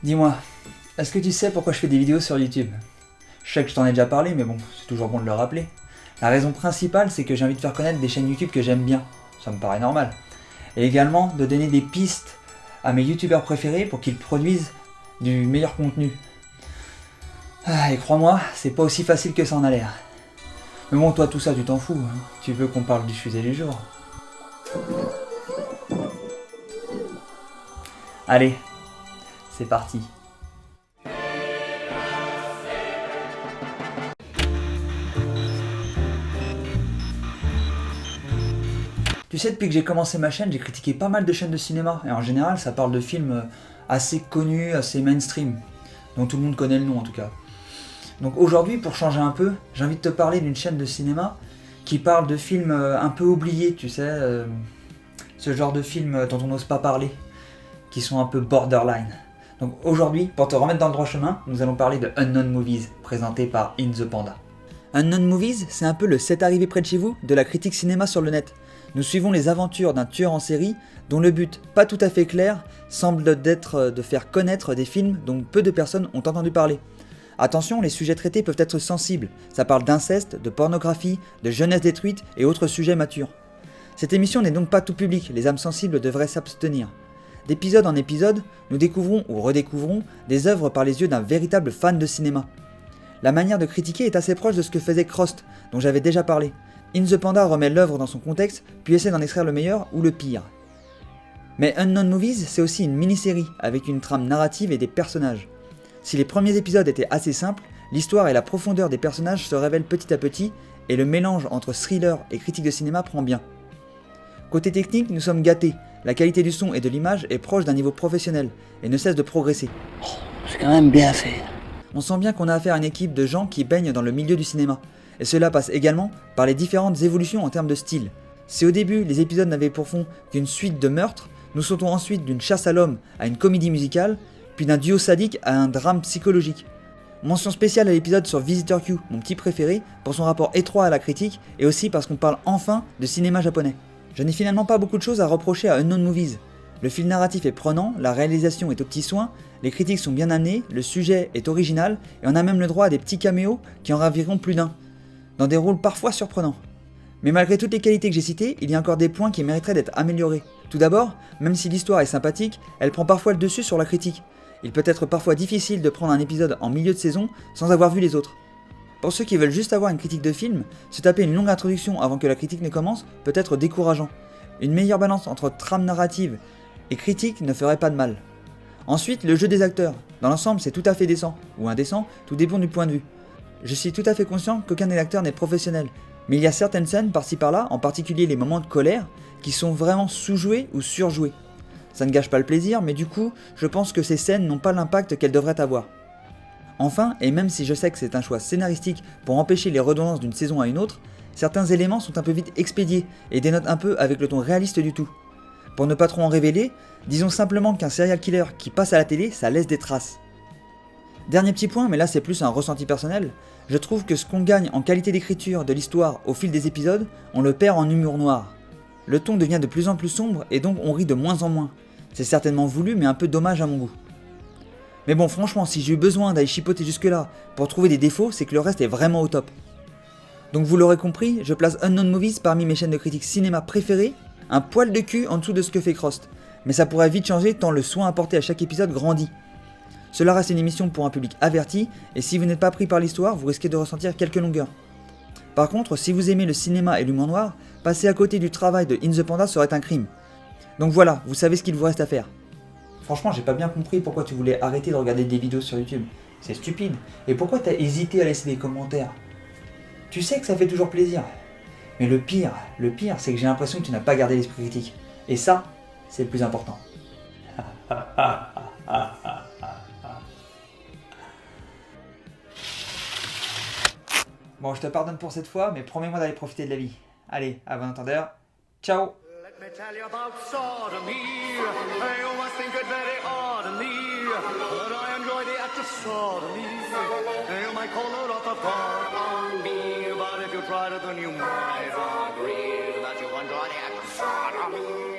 Dis-moi, est-ce que tu sais pourquoi je fais des vidéos sur YouTube? Je sais que je t'en ai déjà parlé, mais bon, c'est toujours bon de le rappeler. La raison principale, c'est que j'ai envie de faire connaître des chaînes YouTube que j'aime bien. Ça me paraît normal. Et également de donner des pistes à mes youtubeurs préférés pour qu'ils produisent du meilleur contenu. Ah, et crois-moi, c'est pas aussi facile que ça en a l'air. Mais bon, toi, tout ça, tu t'en fous. Hein. Tu veux qu'on parle du sujet du jour. Allez, c'est parti. Tu sais, depuis que j'ai commencé ma chaîne, j'ai critiqué pas mal de chaînes de cinéma. Et en général, ça parle de films assez connus, assez mainstream. Dont tout le monde connaît le nom en tout cas. Donc aujourd'hui, pour changer un peu, j'ai envie de te parler d'une chaîne de cinéma qui parle de films un peu oubliés, tu sais. Ce genre de films dont on n'ose pas parler. Qui sont un peu borderline. Donc aujourd'hui, pour te remettre dans le droit chemin, nous allons parler de Unknown Movies, présenté par In The Panda. Unknown Movies, c'est un peu le C'est arrivé près de chez vous de la critique cinéma sur le net. Nous suivons les aventures d'un tueur en série dont le but, pas tout à fait clair, semble d'être de faire connaître des films dont peu de personnes ont entendu parler. Attention, les sujets traités peuvent être sensibles, ça parle d'inceste, de pornographie, de jeunesse détruite et autres sujets matures. Cette émission n'est donc pas tout public, les âmes sensibles devraient s'abstenir. D'épisode en épisode, nous découvrons ou redécouvrons des œuvres par les yeux d'un véritable fan de cinéma. La manière de critiquer est assez proche de ce que faisait Crost, dont j'avais déjà parlé. In The Panda remet l'œuvre dans son contexte, puis essaie d'en extraire le meilleur ou le pire. Mais Unknown Movies, c'est aussi une mini-série, avec une trame narrative et des personnages. Si les premiers épisodes étaient assez simples, l'histoire et la profondeur des personnages se révèlent petit à petit, et le mélange entre thriller et critique de cinéma prend bien. Côté technique, nous sommes gâtés, la qualité du son et de l'image est proche d'un niveau professionnel, et ne cesse de progresser. C'est quand même bien fait. On sent bien qu'on a affaire à une équipe de gens qui baignent dans le milieu du cinéma, et cela passe également par les différentes évolutions en termes de style. Si au début les épisodes n'avaient pour fond qu'une suite de meurtres, nous sautons ensuite d'une chasse à l'homme à une comédie musicale, puis d'un duo sadique à un drame psychologique. Mention spéciale à l'épisode sur Visitor Q, mon petit préféré, pour son rapport étroit à la critique, et aussi parce qu'on parle enfin de cinéma japonais. Je n'ai finalement pas beaucoup de choses à reprocher à Unknown Movies. Le fil narratif est prenant, la réalisation est aux petits soins, les critiques sont bien amenées, le sujet est original, et on a même le droit à des petits caméos qui en raviront plus d'un, dans des rôles parfois surprenants. Mais malgré toutes les qualités que j'ai citées, il y a encore des points qui mériteraient d'être améliorés. Tout d'abord, même si l'histoire est sympathique, elle prend parfois le dessus sur la critique. Il peut être parfois difficile de prendre un épisode en milieu de saison sans avoir vu les autres. Pour ceux qui veulent juste avoir une critique de film, se taper une longue introduction avant que la critique ne commence peut être décourageant. Une meilleure balance entre trame narrative et critique ne ferait pas de mal. Ensuite, le jeu des acteurs. Dans l'ensemble, c'est tout à fait décent, ou indécent, tout dépend du point de vue. Je suis tout à fait conscient qu'aucun des acteurs n'est professionnel, mais il y a certaines scènes par-ci par-là, en particulier les moments de colère, qui sont vraiment sous-joués ou surjoués. Ça ne gâche pas le plaisir, mais du coup, je pense que ces scènes n'ont pas l'impact qu'elles devraient avoir. Enfin, et même si je sais que c'est un choix scénaristique pour empêcher les redondances d'une saison à une autre, certains éléments sont un peu vite expédiés et dénotent un peu avec le ton réaliste du tout. Pour ne pas trop en révéler, disons simplement qu'un serial killer qui passe à la télé, ça laisse des traces. Dernier petit point, mais là c'est plus un ressenti personnel, je trouve que ce qu'on gagne en qualité d'écriture de l'histoire au fil des épisodes, on le perd en humour noir. Le ton devient de plus en plus sombre et donc on rit de moins en moins. C'est certainement voulu mais un peu dommage à mon goût. Mais bon, franchement, si j'ai eu besoin d'aller chipoter jusque-là pour trouver des défauts, c'est que le reste est vraiment au top. Donc vous l'aurez compris, je place Unknown Movies parmi mes chaînes de critique cinéma préférées, un poil de cul en dessous de ce que fait Crost. Mais ça pourrait vite changer tant le soin apporté à chaque épisode grandit. Cela reste une émission pour un public averti, et si vous n'êtes pas pris par l'histoire, vous risquez de ressentir quelques longueurs. Par contre, si vous aimez le cinéma et l'humour noir, passer à côté du travail de In The Panda serait un crime. Donc voilà, vous savez ce qu'il vous reste à faire. Franchement, j'ai pas bien compris pourquoi tu voulais arrêter de regarder des vidéos sur YouTube. C'est stupide. Et pourquoi t'as hésité à laisser des commentaires? Tu sais que ça fait toujours plaisir. Mais le pire, c'est que j'ai l'impression que tu n'as pas gardé l'esprit critique. Et ça, c'est le plus important. Bon, je te pardonne pour cette fois, mais promets-moi d'aller profiter de la vie. Allez, à bon entendeur. Ciao! Let me tell you about sodomy. I always think it very oddly that I enjoy the act of sodomy. You might call it off the part on me, but if you tried it, then you might agree that you enjoy the act of sodomy.